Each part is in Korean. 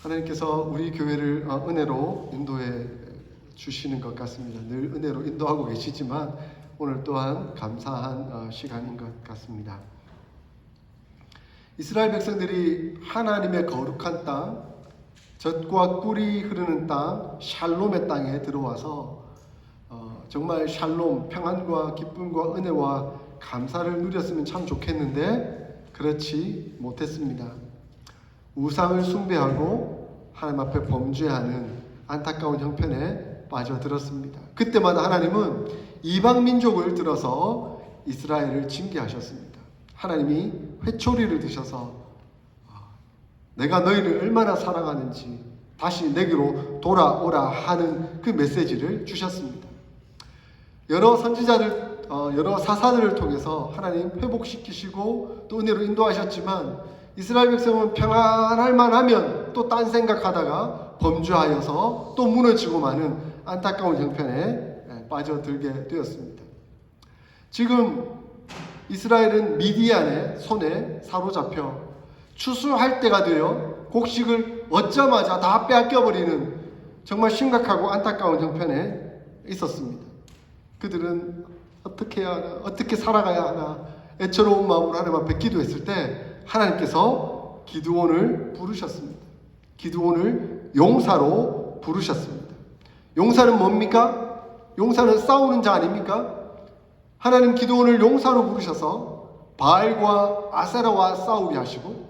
하나님께서 우리 교회를 은혜로 인도해 주시는 것 같습니다. 늘 은혜로 인도하고 계시지만 오늘 또한 감사한 시간인 것 같습니다. 이스라엘 백성들이 하나님의 거룩한 땅, 젖과 꿀이 흐르는 땅, 샬롬의 땅에 들어와서 정말 샬롬, 평안과 기쁨과 은혜와 감사를 누렸으면 참 좋겠는데 그렇지 못했습니다. 우상을 숭배하고 하나님 앞에 범죄하는 안타까운 형편에 빠져들었습니다. 그때마다 하나님은 이방 민족을 들어서 이스라엘을 징계하셨습니다. 하나님이 회초리를 드셔서 내가 너희를 얼마나 사랑하는지 다시 내게로 돌아오라 하는 그 메시지를 주셨습니다. 여러 선지자들, 여러 사사들을 통해서 하나님 회복시키시고 또 은혜로 인도하셨지만 이스라엘 백성은 평안할 만하면 또 딴 생각하다가 범죄하여서 또 무너지고 마는 안타까운 형편에 빠져들게 되었습니다. 지금 이스라엘은 미디안의 손에 사로잡혀 추수할 때가 되어 곡식을 얻자마자 다 빼앗겨버리는 정말 심각하고 안타까운 형편에 있었습니다. 그들은 어떻게 해야 하나, 어떻게 살아가야 하나 애처로운 마음으로 하나님 앞에 기도했을 때 하나님께서 기드온을 부르셨습니다. 기드온을 용사로 부르셨습니다. 용사는 뭡니까? 용사는 싸우는 자 아닙니까? 하나님 기드온을 용사로 부르셔서 바알과 아세라와 싸우게 하시고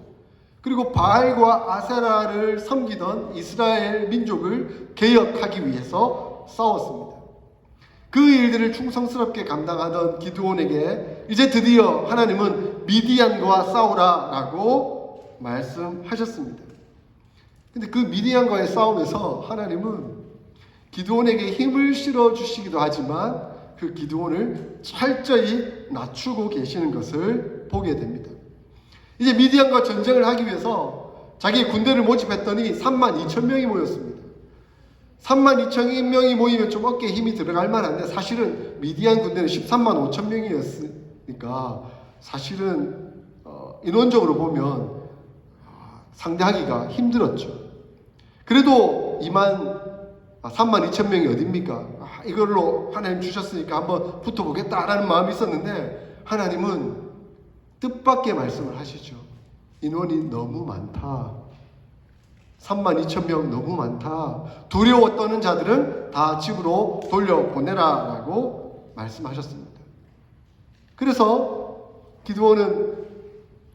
그리고 바알과 아세라를 섬기던 이스라엘 민족을 개혁하기 위해서 싸웠습니다. 그 일들을 충성스럽게 감당하던 기드온에게 이제 드디어 하나님은 미디안과 싸우라라고 말씀하셨습니다. 근데 그 미디안과의 싸움에서 하나님은 기드온에게 힘을 실어 주시기도 하지만 그 기드온을 철저히 낮추고 계시는 것을 보게 됩니다. 이제 미디안과 전쟁을 하기 위해서 자기의 군대를 모집했더니 32,000명이 모였습니다. 32,000명이 모이면 좀 어깨에 힘이 들어갈 만한데 사실은 미디안 군대는 135,000명이었으니까 사실은 인원적으로 보면 상대하기가 힘들었죠. 그래도 32,000명이 어딥니까? 이걸로 하나님 주셨으니까 한번 붙어보겠다라는 마음이 있었는데 하나님은 뜻밖의 말씀을 하시죠. 인원이 너무 많다. 32,000명 너무 많다. 두려워 떠는 자들은 다 집으로 돌려보내라 라고 말씀하셨습니다. 그래서 기드온은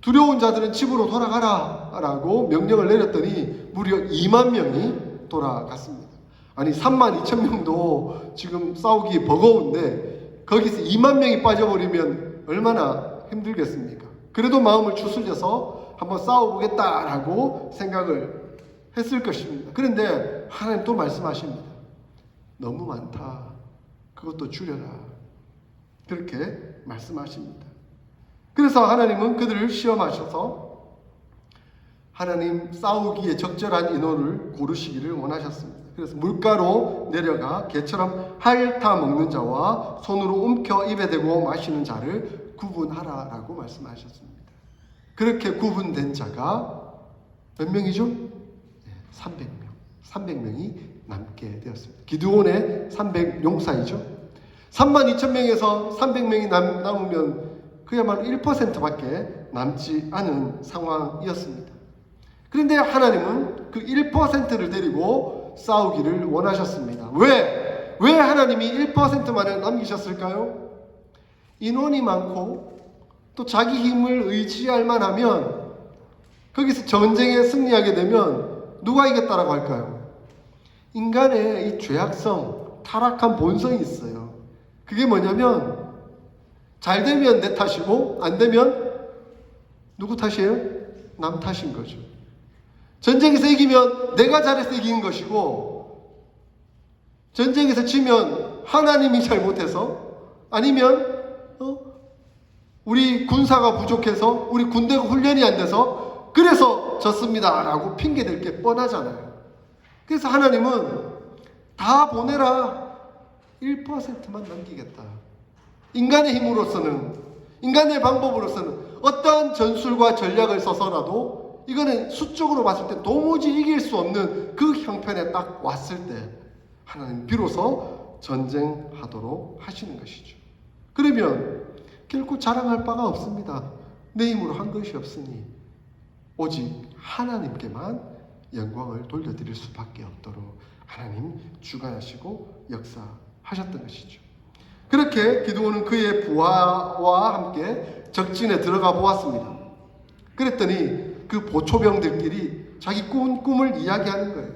두려운 자들은 집으로 돌아가라 라고 명령을 내렸더니 무려 2만 명이 돌아갔습니다. 아니 32,000명도 지금 싸우기 버거운데 거기서 2만 명이 빠져버리면 얼마나 힘들겠습니까? 그래도 마음을 추스려서 한번 싸워보겠다라고 생각을 했을 것입니다. 그런데 하나님 또 말씀하십니다. 너무 많다. 그것도 줄여라. 그렇게 말씀하십니다. 그래서 하나님은 그들을 시험하셔서 하나님 싸우기에 적절한 인원을 고르시기를 원하셨습니다. 그래서 물가로 내려가 개처럼 핥아 먹는 자와 손으로 움켜 입에 대고 마시는 자를 구분하라라고 말씀하셨습니다. 그렇게 구분된 자가 몇 명이죠? 300명. 300명이 남게 되었습니다. 기드온의 300용사이죠. 32,000명에서 300명이 남으면 그야말로 1%밖에 남지 않은 상황이었습니다. 그런데 하나님은 그 1%를 데리고 싸우기를 원하셨습니다. 왜? 왜 하나님이 1%만을 남기셨을까요? 인원이 많고 또 자기 힘을 의지할 만하면 거기서 전쟁에 승리하게 되면 누가 이겼다라고 할까요? 인간의 이 죄악성, 타락한 본성이 있어요. 그게 뭐냐면 잘 되면 내 탓이고 안 되면 누구 탓이에요? 남 탓인 거죠. 전쟁에서 이기면 내가 잘해서 이긴 것이고 전쟁에서 지면 하나님이 잘못해서 아니면 우리 군사가 부족해서 우리 군대가 훈련이 안 돼서 그래서 졌습니다 라고 핑계댈 게 뻔하잖아요. 그래서 하나님은 다 보내라. 1%만 남기겠다. 인간의 힘으로서는 인간의 방법으로서는 어떠한 전술과 전략을 써서라도 이거는 수적으로 봤을 때 도무지 이길 수 없는 그 형편에 딱 왔을 때 하나님 비로소 전쟁하도록 하시는 것이죠. 그러면 결코 자랑할 바가 없습니다. 내 힘으로 한 것이 없으니 오직 하나님께만 영광을 돌려드릴 수밖에 없도록 하나님 주관하시고 역사하셨던 것이죠. 그렇게 기드온은 그의 부하와 함께 적진에 들어가 보았습니다. 그랬더니 그 보초병들끼리 자기 꿈을 이야기하는 거예요.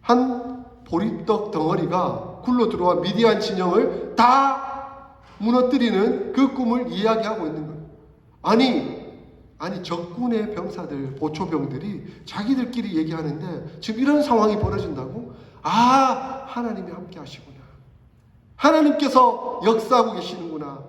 한 보리떡 덩어리가 굴러 들어와 미디안 진영을 다 무너뜨리는 그 꿈을 이야기하고 있는 거예요. 아니 적군의 병사들, 보초병들이 자기들끼리 얘기하는데 지금 이런 상황이 벌어진다고? 하나님이 함께 하시구나. 하나님께서 역사하고 계시는구나.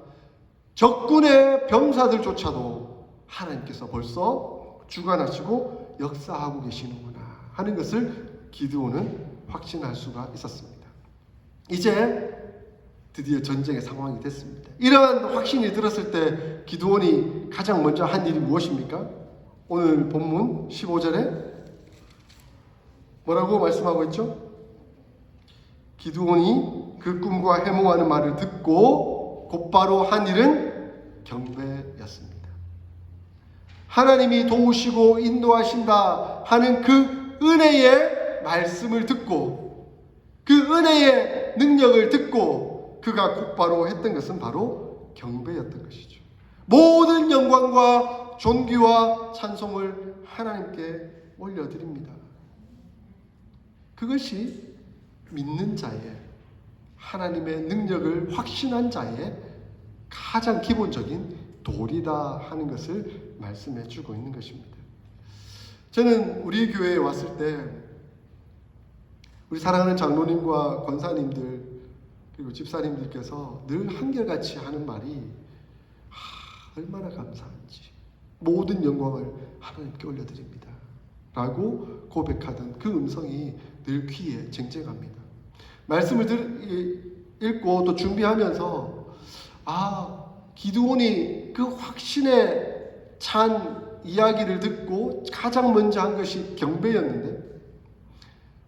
적군의 병사들조차도 하나님께서 벌써 주관하시고 역사하고 계시는구나 하는 것을 기드온은 확신할 수가 있었습니다. 이제 드디어 전쟁의 상황이 됐습니다. 이러한 확신이 들었을 때 기드온이 가장 먼저 한 일이 무엇입니까? 오늘 본문 15절에 뭐라고 말씀하고 있죠? 기드온이 그 꿈과 해몽하는 말을 듣고 곧바로 한 일은 경배였습니다. 하나님이 도우시고 인도하신다 하는 그 은혜의 말씀을 듣고 그 은혜의 능력을 듣고 그가 곧바로 했던 것은 바로 경배였던 것이죠. 모든 영광과 존귀와 찬송을 하나님께 올려드립니다. 그것이 믿는 자의 하나님의 능력을 확신한 자의 가장 기본적인 도리다 하는 것을 말씀해 주고 있는 것입니다. 저는 우리 교회에 왔을 때 우리 사랑하는 장로님과 권사님들 그리고 집사님들께서 늘 한결같이 하는 말이 얼마나 감사한지 모든 영광을 하나님께 올려드립니다 라고 고백하던 그 음성이 늘 귀에 쟁쟁합니다. 말씀을 읽고 또 준비하면서 기드온이 그 확신에 찬 이야기를 듣고 가장 먼저 한 것이 경배였는데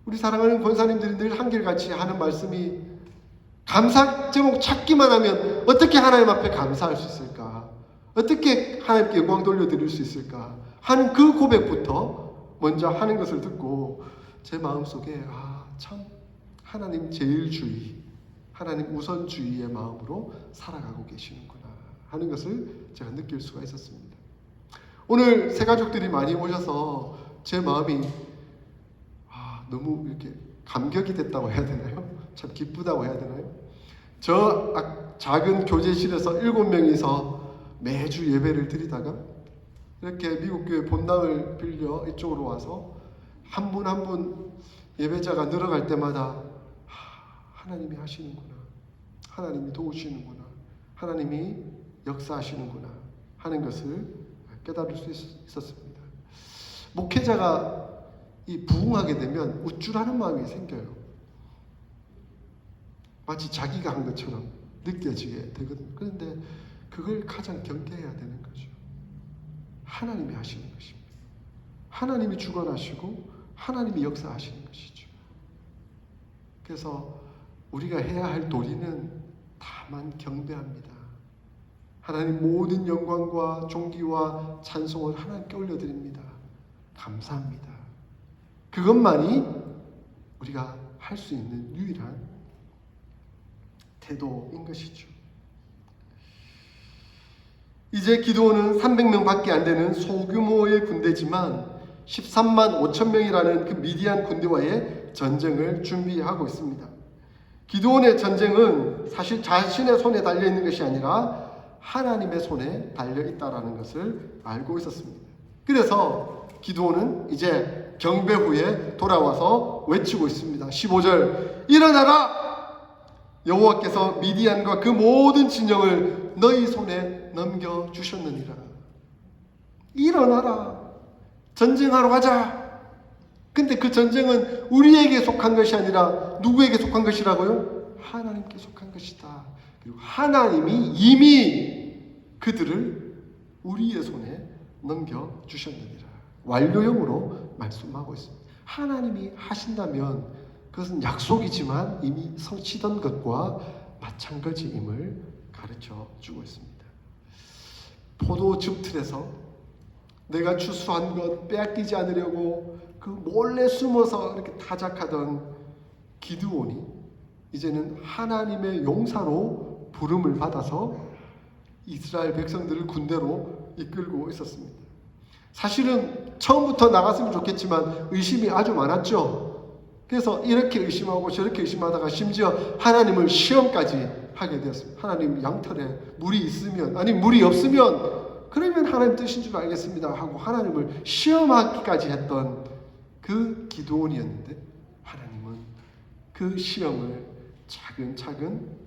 우리 사랑하는 권사님들이 늘 한결같이 하는 말씀이 감사 제목 찾기만 하면 어떻게 하나님 앞에 감사할 수 있을까? 어떻게 하나님께 영광 돌려드릴 수 있을까? 하는 그 고백부터 먼저 하는 것을 듣고 제 마음속에 참 하나님 제일주의, 하나님 우선주의의 마음으로 살아가고 계시는구나 하는 것을 제가 느낄 수가 있었습니다. 오늘 새 가족들이 많이 오셔서 제 마음이 너무 이렇게 감격이 됐다고 해야 되나요? 참 기쁘다고 해야 되나요? 저 작은 교제실에서 7명이서 매주 예배를 드리다가 이렇게 미국 교회 본당을 빌려 이쪽으로 와서 한 분 한 분 예배자가 늘어갈 때마다 하나님이 하시는구나, 하나님이 도우시는구나, 하나님이 역사하시는구나 하는 것을 깨달을 수 있었습니다. 목회자가 이 부흥하게 되면 우쭐하는 마음이 생겨요. 마치 자기가 한 것처럼 느껴지게 되거든요. 그런데 그걸 가장 경계해야 되는 거죠. 하나님이 하시는 것입니다. 하나님이 주관하시고 하나님이 역사하시는 것이죠. 그래서 우리가 해야 할 도리는 다만 경배합니다. 하나님 모든 영광과 존귀와 찬송을 하나님께 올려드립니다. 감사합니다. 그것만이 우리가 할 수 있는 유일한 태도인 것이죠. 이제 기드온은 300명 밖에 안 되는 소규모의 군대지만 13만 5천 명이라는 그 미디안 군대와의 전쟁을 준비하고 있습니다. 기드온의 전쟁은 사실 자신의 손에 달려 있는 것이 아니라 하나님의 손에 달려 있다라는 것을 알고 있었습니다. 그래서 기드온은 이제 경배 후에 돌아와서 외치고 있습니다. 15절 일어나라! 여호와께서 미디안과 그 모든 진영을 너희 손에 넘겨주셨느니라. 일어나라. 전쟁하러 가자. 근데 그 전쟁은 우리에게 속한 것이 아니라 누구에게 속한 것이라고요? 하나님께 속한 것이다. 그리고 하나님이 이미 그들을 우리의 손에 넘겨주셨느니라. 완료형으로 말씀하고 있습니다. 하나님이 하신다면 그것은 약속이지만 이미 성취된 것과 마찬가지임을 가르쳐 주고 있습니다. 포도즙 틀에서 내가 추수한 것 빼앗기지 않으려고 그 몰래 숨어서 이렇게 타작하던 기드온이 이제는 하나님의 용사로 부름을 받아서 이스라엘 백성들을 군대로 이끌고 있었습니다. 사실은 처음부터 나갔으면 좋겠지만 의심이 아주 많았죠. 그래서 이렇게 의심하고 저렇게 의심하다가 심지어 하나님을 시험까지 하게 되었습니다. 하나님 양털에 물이 있으면, 아니 물이 없으면 그러면 하나님 뜻인 줄 알겠습니다 하고 하나님을 시험하기까지 했던 그 기드온이었는데, 하나님은 그 시험을 차근차근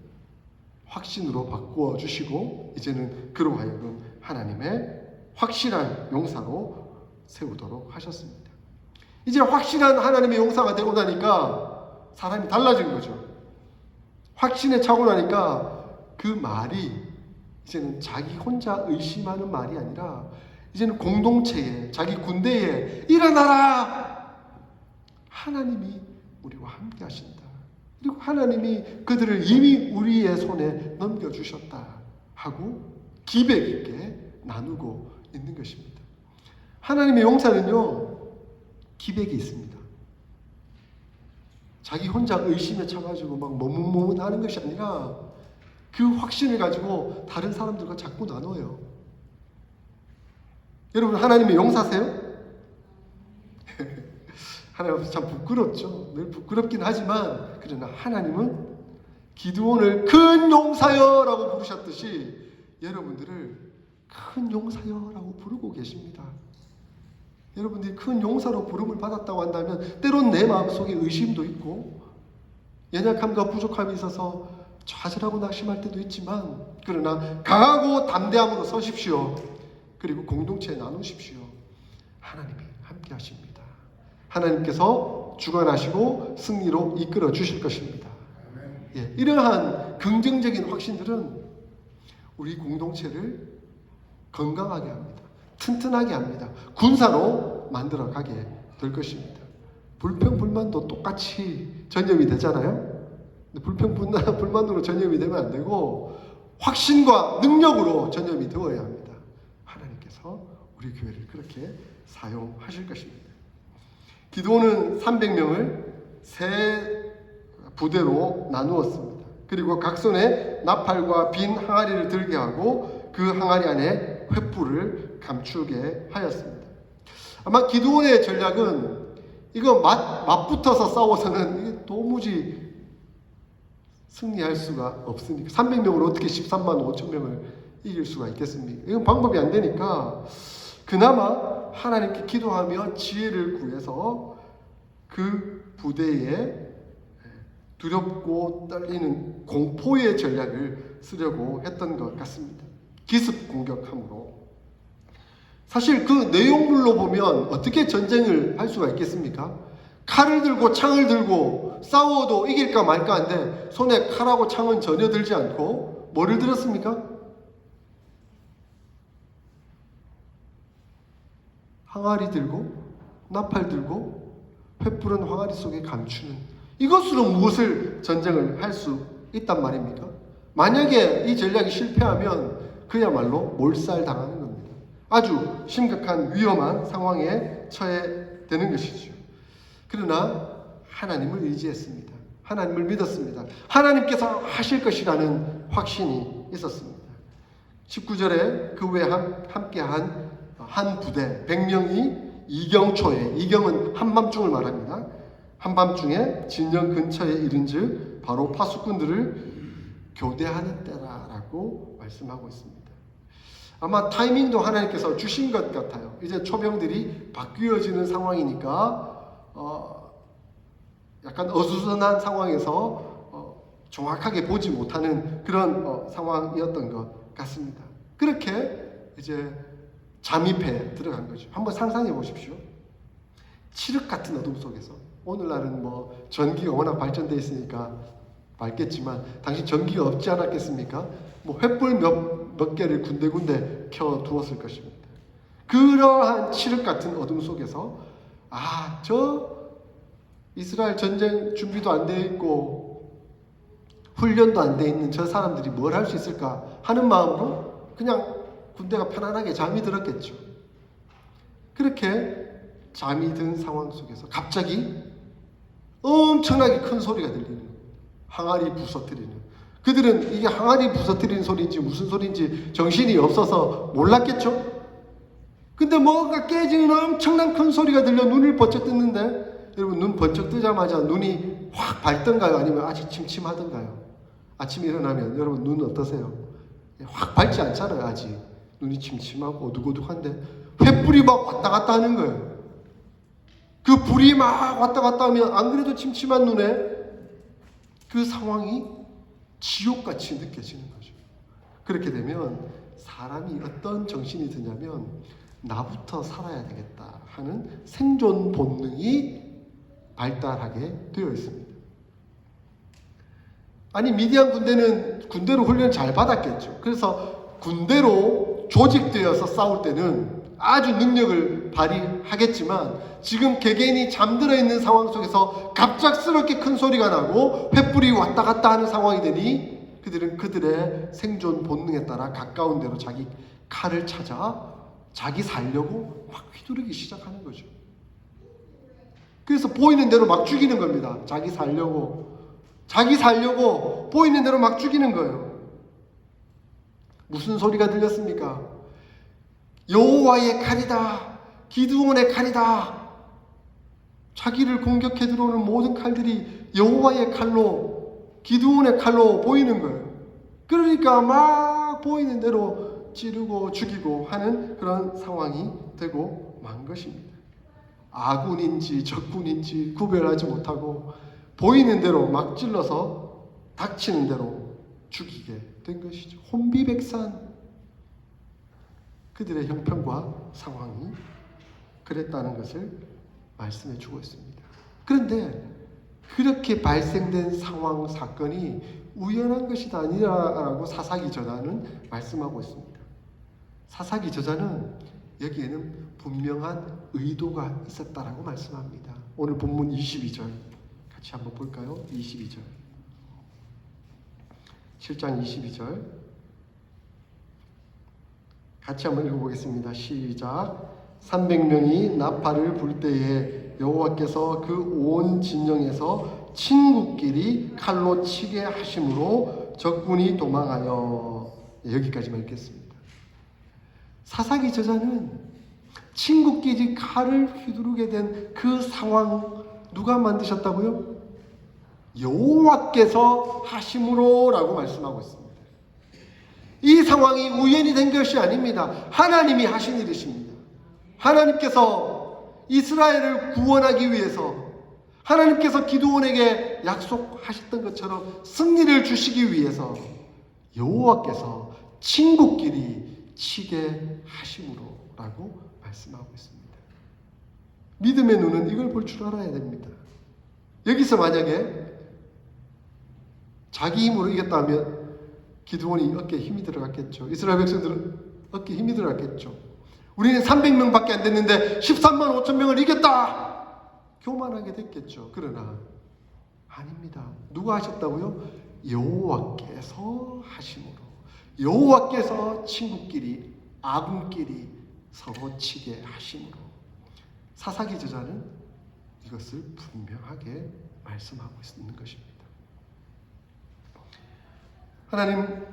확신으로 바꾸어 주시고 이제는 그로 하여금 하나님의 확실한 용사로 세우도록 하셨습니다. 이제 확실한 하나님의 용사가 되고 나니까 사람이 달라진 거죠. 확신에 차고 나니까 그 말이 이제는 자기 혼자 의심하는 말이 아니라 이제는 공동체에, 자기 군대에 일어나라! 하나님이 우리와 함께 하신다. 그리고 하나님이 그들을 이미 우리의 손에 넘겨주셨다 하고 기백 있게 나누고 있는 것입니다. 하나님의 용사는요, 기백이 있습니다. 자기 혼자 의심에 차가지고 막 머뭇머뭇하는 것이 아니라 그 확신을 가지고 다른 사람들과 자꾸 나눠요. 여러분, 하나님의 용사세요? 하나님 앞에서 참 부끄럽죠. 늘 부끄럽긴 하지만 그러나 하나님은 기드온을 큰 용사여라고 부르셨듯이 여러분들을 큰 용사여라고 부르고 계십니다. 여러분들이 큰 용사로 부름을 받았다고 한다면 때론 내 마음속에 의심도 있고 연약함과 부족함이 있어서 좌절하고 낙심할 때도 있지만, 그러나 강하고 담대함으로 서십시오. 그리고 공동체에 나누십시오. 하나님이 함께 하십니다. 하나님께서 주관하시고 승리로 이끌어 주실 것입니다. 예, 이러한 긍정적인 확신들은 우리 공동체를 건강하게 합니다. 튼튼하게 합니다. 군사로 만들어가게 될 것입니다. 불평불만도 똑같이 전염이 되잖아요. 불평불만으로 전염이 되면 안 되고 확신과 능력으로 전염이 되어야 합니다. 하나님께서 우리 교회를 그렇게 사용하실 것입니다. 기드온은 300명을 세 부대로 나누었습니다. 그리고 각 손에 나팔과 빈 항아리를 들게 하고 그 항아리 안에 횃불을 감추게 하였습니다. 아마 기드온의 전략은 이거 맞붙어서 싸워서는 이게 도무지 승리할 수가 없으니까 300명으로 어떻게 13만 5천 명을 이길 수가 있겠습니까? 이건 방법이 안 되니까 그나마 하나님께 기도하며 지혜를 구해서 그 부대에 두렵고 떨리는 공포의 전략을 쓰려고 했던 것 같습니다. 기습 공격함으로. 사실 그 내용물로 보면 어떻게 전쟁을 할 수가 있겠습니까? 칼을 들고 창을 들고 싸워도 이길까 말까 한데 손에 칼하고 창은 전혀 들지 않고 뭐를 들었습니까? 항아리 들고 나팔 들고 횃불은 항아리 속에 감추는, 이것으로 무엇을 전쟁을 할 수 있단 말입니까? 만약에 이 전략이 실패하면 그야말로 몰살당하는 겁니다. 아주 심각한 위험한 상황에 처해되는 것이죠. 그러나 하나님을 의지했습니다. 하나님을 믿었습니다. 하나님께서 하실 것이라는 확신이 있었습니다. 19절에 그 후에 함께한 한 부대 100명이 이경초에, 이경은 한밤중을 말합니다. 한밤중에 진영 근처에 이른즉 바로 파수꾼들을 교대하는 때라라고 말씀하고 있습니다. 아마 타이밍도 하나님께서 주신 것 같아요. 이제 초병들이 바뀌어지는 상황이니까 약간 어수선한 상황에서 정확하게 보지 못하는 그런 상황이었던 것 같습니다. 그렇게 이제 잠입해 들어간 거죠. 한번 상상해 보십시오. 칠흑 같은 어둠 속에서, 오늘날은 뭐 전기가 워낙 발전되어 있으니까 밝겠지만 당시 전기가 없지 않았겠습니까? 뭐 횃불 몇 개를 군데군데 켜 두었을 것입니다. 그러한 칠흑 같은 어둠 속에서 저 이스라엘 전쟁 준비도 안 되어 있고 훈련도 안 되어 있는 저 사람들이 뭘 할 수 있을까 하는 마음으로 그냥 군대가 편안하게 잠이 들었겠죠. 그렇게 잠이 든 상황 속에서 갑자기 엄청나게 큰 소리가 들리는, 항아리 부서뜨리는. 그들은 이게 항아리 부서뜨리는 소리인지 무슨 소리인지 정신이 없어서 몰랐겠죠. 근데 뭔가 깨지는 엄청난 큰 소리가 들려 눈을 번쩍 떴는데, 여러분 눈 번쩍 뜨자마자 눈이 확 밝던가요? 아니면 아직 침침하던가요? 아침에 일어나면 여러분 눈 어떠세요? 확 밝지 않잖아요. 아직 눈이 침침하고 어둑어둑한데 횃불이 막 왔다 갔다 하는 거예요. 그 불이 막 왔다 갔다 하면 안 그래도 침침한 눈에 그 상황이 지옥같이 느껴지는 거죠. 그렇게 되면 사람이 어떤 정신이 드냐면 나부터 살아야 되겠다 하는 생존 본능이 발달하게 되어 있습니다. 아니 미디안 군대는 군대로 훈련 잘 받았겠죠. 그래서 군대로 조직되어서 싸울 때는 아주 능력을 발휘하겠지만 지금 개개인이 잠들어 있는 상황 속에서 갑작스럽게 큰 소리가 나고 횃불이 왔다 갔다 하는 상황이 되니 그들은 그들의 생존 본능에 따라 가까운 데로 자기 칼을 찾아 자기 살려고 막 휘두르기 시작하는 거죠. 그래서 보이는 대로 막 죽이는 겁니다. 자기 살려고 보이는 대로 막 죽이는 거예요. 무슨 소리가 들렸습니까? 여호와의 칼이다. 기드온의 칼이다. 자기를 공격해 들어오는 모든 칼들이 여호와의 칼로, 기드온의 칼로 보이는 거예요. 그러니까 막 보이는 대로 찌르고 죽이고 하는 그런 상황이 되고 만 것입니다. 아군인지 적군인지 구별하지 못하고 보이는 대로 막 찔러서 닥치는 대로 죽이게 된 것이죠. 혼비백산. 그들의 형편과 상황이 그랬다는 것을 말씀해 주고 있습니다. 그런데 그렇게 발생된 상황, 사건이 우연한 것이 아니라라고 사사기 저자는 말씀하고 있습니다. 사사기 저자는 여기에는 분명한 의도가 있었다라고 말씀합니다. 오늘 본문 22절 같이 한번 볼까요? 22절 7장 22절 같이 한번 읽어보겠습니다. 시작. 300명이 나팔을 불 때에 여호와께서 그 온 진영에서 친구끼리 칼로 치게 하심으로 적군이 도망하여. 여기까지만 읽겠습니다. 사사기 저자는 친구끼리 칼을 휘두르게 된 그 상황 누가 만드셨다고요? 여호와께서 하심으로 라고 말씀하고 있습니다. 이 상황이 우연히 된 것이 아닙니다. 하나님이 하신 일이십니다. 하나님께서 이스라엘을 구원하기 위해서 하나님께서 기드온에게 약속하셨던 것처럼 승리를 주시기 위해서 여호와께서 친구끼리 치게 하심으로 라고 말씀하고 있습니다. 믿음의 눈은 이걸 볼 줄 알아야 됩니다. 여기서 만약에 자기 힘으로 이겼다면 기드온이 어깨에 힘이 들어갔겠죠. 이스라엘 백성들은 어깨에 힘이 들어갔겠죠. 우리는 300명밖에 안 됐는데 13만 5천 명을 이겼다! 교만하게 됐겠죠. 그러나 아닙니다. 누가 하셨다고요? 여호와께서 하심으로. 여호와께서 친구끼리, 아군끼리 서로 치게 하심으로. 사사기 저자는 이것을 분명하게 말씀하고 있는 것입니다. 하나님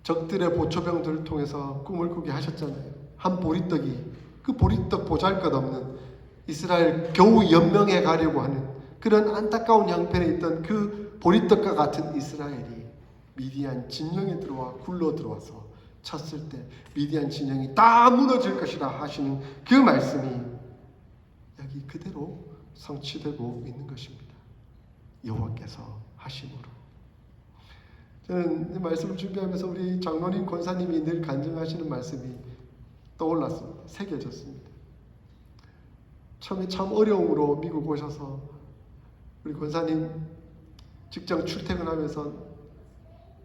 적들의 보초병들을 통해서 꿈을 꾸게 하셨잖아요. 한 보리떡이 그 보리떡 보잘것없는 이스라엘 겨우 연명해 가려고 하는 그런 안타까운 형편에 있던 그 보리떡과 같은 이스라엘이 미디안 진영에 들어와 굴러 들어와서 쳤을 때 미디안 진영이 다 무너질 것이라 하시는 그 말씀이 여기 그대로 성취되고 있는 것입니다. 여호와께서 하심으로. 저는 이 말씀을 준비하면서 우리 장로님 권사님이 늘 간증하시는 말씀이 떠올랐습니다. 새겨졌습니다. 처음에 참 어려움으로 미국 오셔서 우리 권사님 직장 출퇴근하면서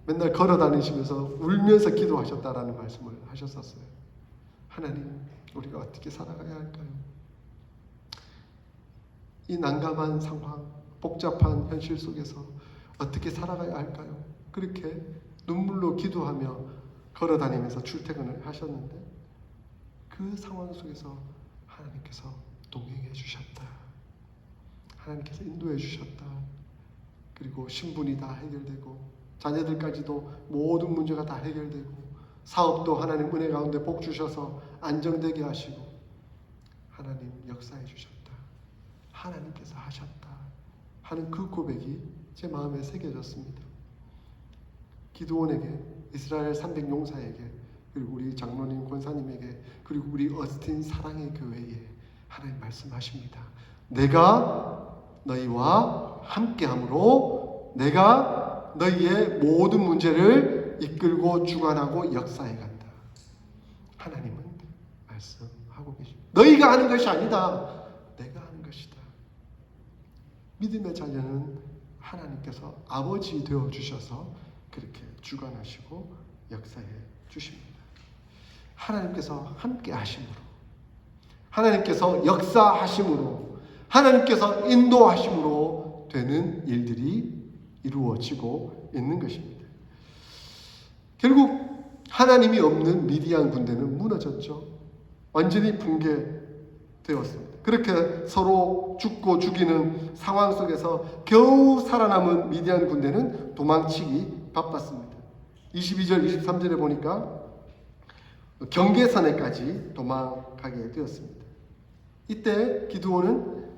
맨날 걸어 다니시면서 울면서 기도하셨다라는 말씀을 하셨었어요. 하나님, 우리가 어떻게 살아가야 할까요? 이 난감한 상황, 복잡한 현실 속에서 어떻게 살아가야 할까요? 그렇게 눈물로 기도하며 걸어다니면서 출퇴근을 하셨는데 그 상황 속에서 하나님께서 동행해 주셨다. 하나님께서 인도해 주셨다. 그리고 신분이 다 해결되고 자녀들까지도 모든 문제가 다 해결되고 사업도 하나님 은혜 가운데 복 주셔서 안정되게 하시고 하나님 역사해 주셨다. 하나님께서 하셨다 하는 그 고백이 제 마음에 새겨졌습니다. 기드온에게, 이스라엘 300용사에게, 그리고 우리 장로님 권사님에게, 그리고 우리 어스틴 사랑의 교회에 하나님 말씀하십니다. 내가 너희와 함께함으로 내가 너희의 모든 문제를 이끌고 주관하고 역사해 간다. 하나님은 말씀하고 계십니다. 너희가 하는 것이 아니다. 내가 하는 것이다. 믿음의 자녀는 하나님께서 아버지 되어 주셔서 그렇게 주관하시고 역사해 주십니다. 하나님께서 함께 하심으로, 하나님께서 역사하심으로, 하나님께서 인도하심으로 되는 일들이 이루어지고 있는 것입니다. 결국 하나님이 없는 미디안 군대는 무너졌죠. 완전히 붕괴되었습니다. 그렇게 서로 죽고 죽이는 상황 속에서 겨우 살아남은 미디안 군대는 도망치기 바빴습니다. 22절, 23절에 보니까 경계선에까지 도망가게 되었습니다. 이때 기드온은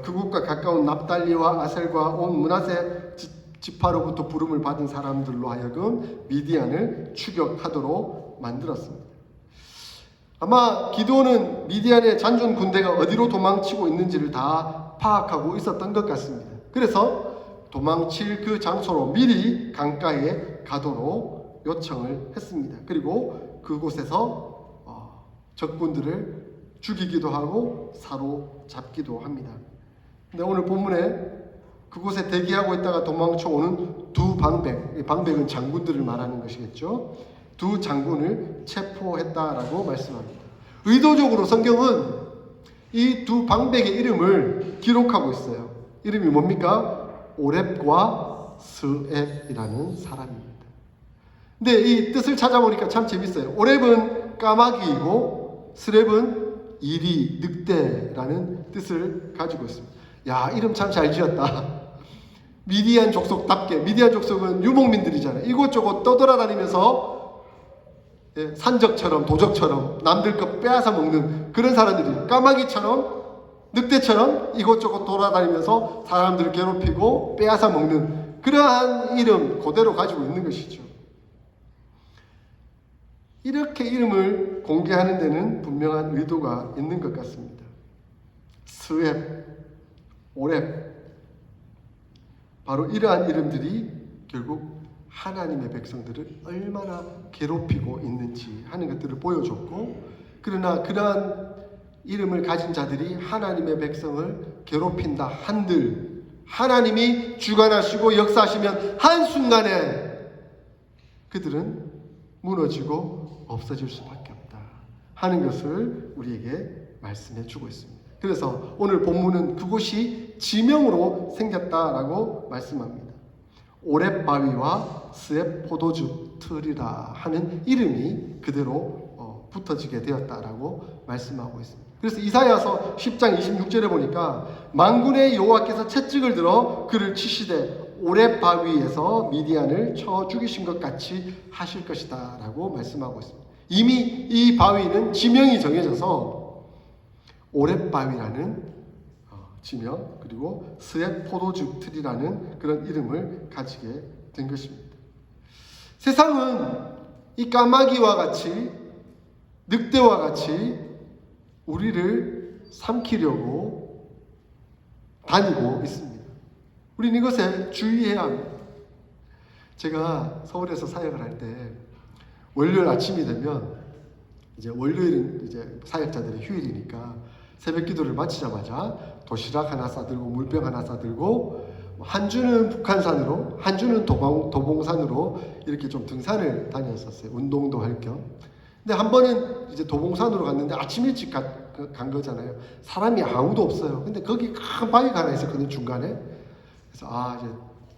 그곳과 가까운 납달리와 아셀과 온 므낫세 지파로부터 부름을 받은 사람들로 하여금 미디안을 추격하도록 만들었습니다. 아마 기드온은 미디안의 잔존 군대가 어디로 도망치고 있는지를 다 파악하고 있었던 것 같습니다. 그래서 도망칠 그 장소로 미리 강가에 가도록 요청을 했습니다. 그리고 그곳에서 적군들을 죽이기도 하고 사로잡기도 합니다. 근데 오늘 본문에 그곳에 대기하고 있다가 도망쳐 오는 두 방백, 방백은 장군들을 말하는 것이겠죠. 두 장군을 체포했다라고 말씀합니다. 의도적으로 성경은 이 두 방백의 이름을 기록하고 있어요. 이름이 뭡니까? 오렙과 스앱이라는 사람입니다. 근데 이 뜻을 찾아보니까 참 재밌어요. 오렙은 까마귀이고 스랩은 이리, 늑대라는 뜻을 가지고 있습니다. 야, 이름 참 잘 지었다. 미디안 족속답게, 미디안 족속은 유목민들이잖아요. 이곳저곳 떠돌아다니면서 산적처럼 도적처럼 남들 거 빼앗아 먹는 그런 사람들이 까마귀처럼 늑대처럼 이곳저곳 돌아다니면서 사람들을 괴롭히고 빼앗아 먹는 그러한 이름 그대로 가지고 있는 것이죠. 이렇게 이름을 공개하는 데는 분명한 의도가 있는 것 같습니다. 스앱, 오렙, 바로 이러한 이름들이 결국 하나님의 백성들을 얼마나 괴롭히고 있는지 하는 것들을 보여줬고, 그러나 그러한 이름을 가진 자들이 하나님의 백성을 괴롭힌다 한들 하나님이 주관하시고 역사하시면 한순간에 그들은 무너지고 없어질 수밖에 없다 하는 것을 우리에게 말씀해 주고 있습니다. 그래서 오늘 본문은 그곳이 지명으로 생겼다라고 말씀합니다. 오렙 바위와 스앱 포도주 틀이라 하는 이름이 그대로 붙어지게 되었다라고 말씀하고 있습니다. 그래서 이사야서 10장 26절에 보니까 만군의 여호와께서 채찍을 들어 그를 치시되 오렙 바위에서 미디안을 쳐 죽이신 것 같이 하실 것이다 라고 말씀하고 있습니다. 이미 이 바위는 지명이 정해져서 오렙 바위라는 지명, 그리고 스앱 포도주 틀이라는 그런 이름을 가지게 된 것입니다. 세상은 이 까마귀와 같이 늑대와 같이 우리를 삼키려고 다니고 있습니다. 우리는 이것에 주의해야 합니다. 제가 서울에서 사역을 할 때 월요일 아침이 되면 이제 월요일은 이제 사역자들의 휴일이니까 새벽 기도를 마치자마자 도시락 하나 싸들고 물병 하나 싸들고 한 주는 북한산으로, 한 주는 도봉산으로 이렇게 좀 등산을 다녔었어요. 운동도 할 겸. 근데 한 번은 이제 도봉산으로 갔는데 아침 일찍 간 거잖아요. 사람이 아무도 없어요. 근데 거기 큰 바위가 하나 있었거든요, 중간에. 그래서 이제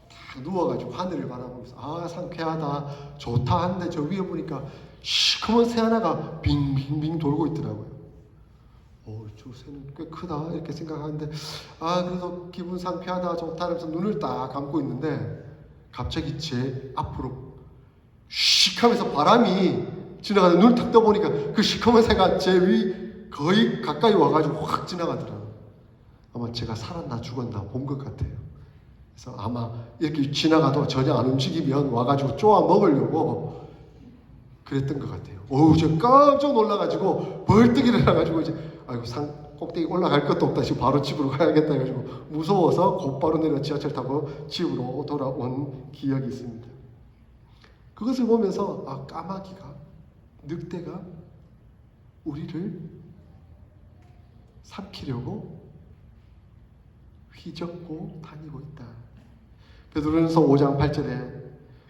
딱 누워가지고 하늘을 바라보면서 상쾌하다, 좋다 하는데 저 위에 보니까 시커먼 새 하나가 빙빙빙 돌고 있더라고요. 저 새는 꽤 크다 이렇게 생각하는데 그래서 기분 상쾌하다, 좋다 하면서 눈을 딱 감고 있는데 갑자기 제 앞으로 씩 하면서 바람이 지나가서 눈을 탁 떠보니까 그 시커먼 새가 제 위 거의 가까이 와가지고 확 지나가더라고요. 아마 제가 살았나 죽었나 본 것 같아요. 그래서 아마 이렇게 지나가도 전혀 안 움직이면 와가지고 쪼아 먹으려고 그랬던 것 같아요. 제가 깜짝 놀라가지고 벌떡 일어나가지고 이제 꼭대기 올라갈 것도 없다, 지금 바로 집으로 가야겠다 해가지고 무서워서 곧바로 내려 지하철 타고 집으로 돌아온 기억이 있습니다. 그것을 보면서 까마귀가, 늑대가 우리를 삼키려고 휘젓고 다니고 있다. 베드로전서 5장 8절에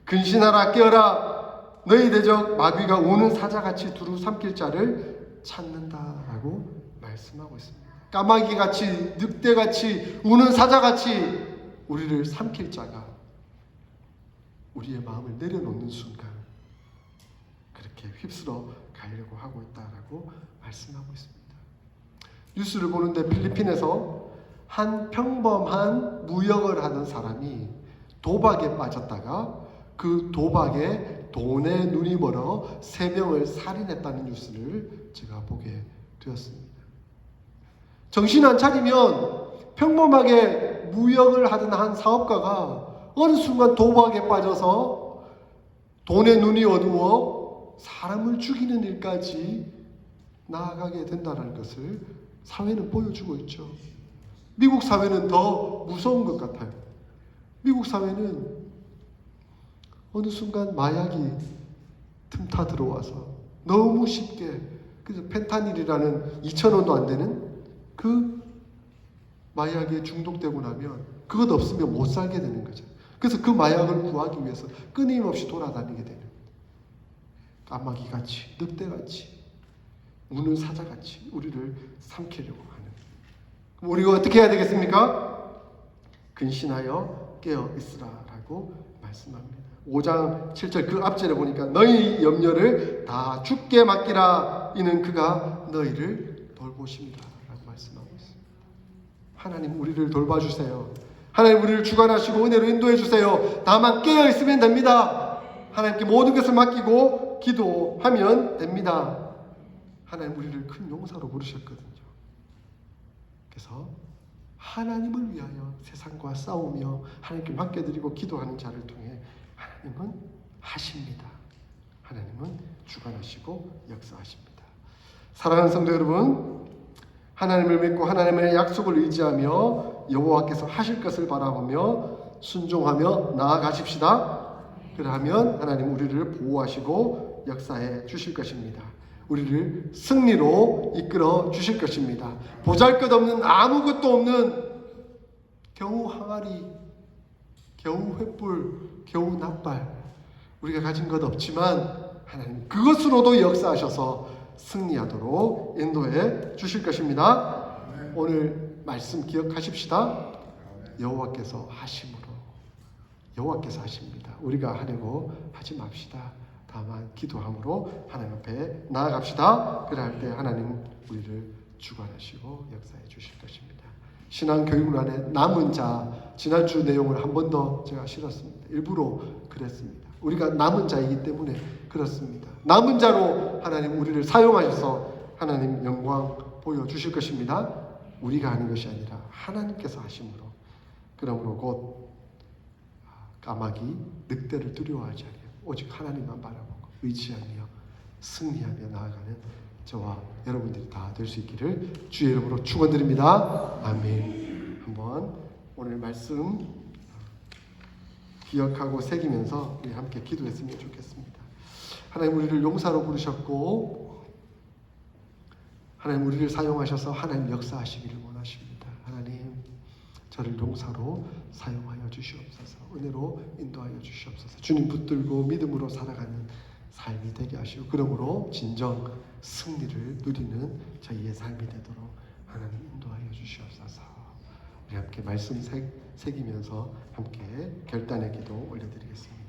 근신하라, 깨어라, 너희 대적 마귀가 우는 사자같이 두루 삼킬 자를 찾는다라고 말씀하고 있습니다. 까마귀같이, 늑대같이, 우는 사자같이 우리를 삼킬 자가 우리의 마음을 내려놓는 순간 그렇게 휩쓸어 가려고 하고 있다라고 말씀하고 있습니다. 뉴스를 보는데 필리핀에서 한 평범한 무역을 하는 사람이 도박에 빠졌다가 그 도박에 돈에 눈이 멀어 3명을 살인했다는 뉴스를 제가 보게 되었습니다. 정신 안 차리면 평범하게 무역을 하던 한 사업가가 어느 순간 도박에 빠져서 돈에 눈이 어두워 사람을 죽이는 일까지 나아가게 된다는 것을 사회는 보여주고 있죠. 미국 사회는 더 무서운 것 같아요. 미국 사회는 어느 순간 마약이 틈타 들어와서 너무 쉽게, 그래서 펜타닐이라는 2,000원도 안 되는 그 마약에 중독되고 나면 그것 없으면 못 살게 되는 거죠. 그래서 그 마약을 구하기 위해서 끊임없이 돌아다니게 되는, 까마귀같이, 늑대같이, 우는 사자같이 우리를 삼키려고 하는. 그럼 우리가 어떻게 해야 되겠습니까? 근신하여 깨어 있으라라고 말씀합니다. 5장 7절 그 앞절에 보니까 너희 염려를 다 주께 맡기라, 이는 그가 너희를 돌보십니다 라고 말씀하고 있습니다. 하나님 우리를 돌봐주세요. 하나님 우리를 주관하시고 은혜로 인도해 주세요. 다만 깨어 있으면 됩니다. 하나님께 모든 것을 맡기고 기도하면 됩니다. 하나님 우리를 큰 용사로 부르셨거든요. 그래서 하나님을 위하여 세상과 싸우며 하나님께 맡겨드리고 기도하는 자를 통해 하나님은 하십니다. 하나님은 주관하시고 역사하십니다. 사랑하는 성도 여러분, 하나님을 믿고 하나님의 약속을 의지하며 여호와께서 하실 것을 바라보며 순종하며 나아가십시다. 그러하면 하나님 우리를 보호하시고 역사해 주실 것입니다. 우리를 승리로 이끌어 주실 것입니다. 보잘것없는, 아무것도 없는, 겨우 항아리, 겨우 횃불, 겨우 낫발, 우리가 가진 것 없지만 하나님 그것으로도 역사하셔서 승리하도록 인도해 주실 것입니다. 오늘 말씀 기억하십시다. 여호와께서 하심으로, 여호와께서 하십니다. 우리가 하려고 하지 맙시다. 다만 기도함으로 하나님 앞에 나아갑시다. 그럴 때 하나님 우리를 주관하시고 역사해 주실 것입니다. 신앙교육란에 남은 자, 지난주 내용을 한 번 더 제가 실었습니다. 일부러 그랬습니다. 우리가 남은 자이기 때문에 그렇습니다. 남은 자로 하나님 우리를 사용하셔서 하나님 영광 보여주실 것입니다. 우리가 하는 것이 아니라 하나님께서 하심으로. 그러므로 곧 까마귀, 늑대를 두려워하지 않아요. 오직 하나님만 바라보고 의지하며 승리하며 나아가는 저와 여러분들이 다 될 수 있기를 주의 이름으로 축원드립니다. 아멘. 한번 오늘 말씀 기억하고 새기면서 우리 함께 기도했으면 좋겠습니다. 하나님 우리를 용사로 부르셨고 하나님 우리를 사용하셔서 하나님 역사하시기를 원하십니다. 하나님 저를 용사로 사용하여 주시옵소서. 은혜로 인도하여 주시옵소서. 주님 붙들고 믿음으로 살아가는 삶이 되게 하시고 그러므로 진정 승리를 누리는 저희의 삶이 되도록 하나님 인도하여 주시옵소서. 우리 함께 말씀 새기면서 함께 결단의 기도 올려드리겠습니다.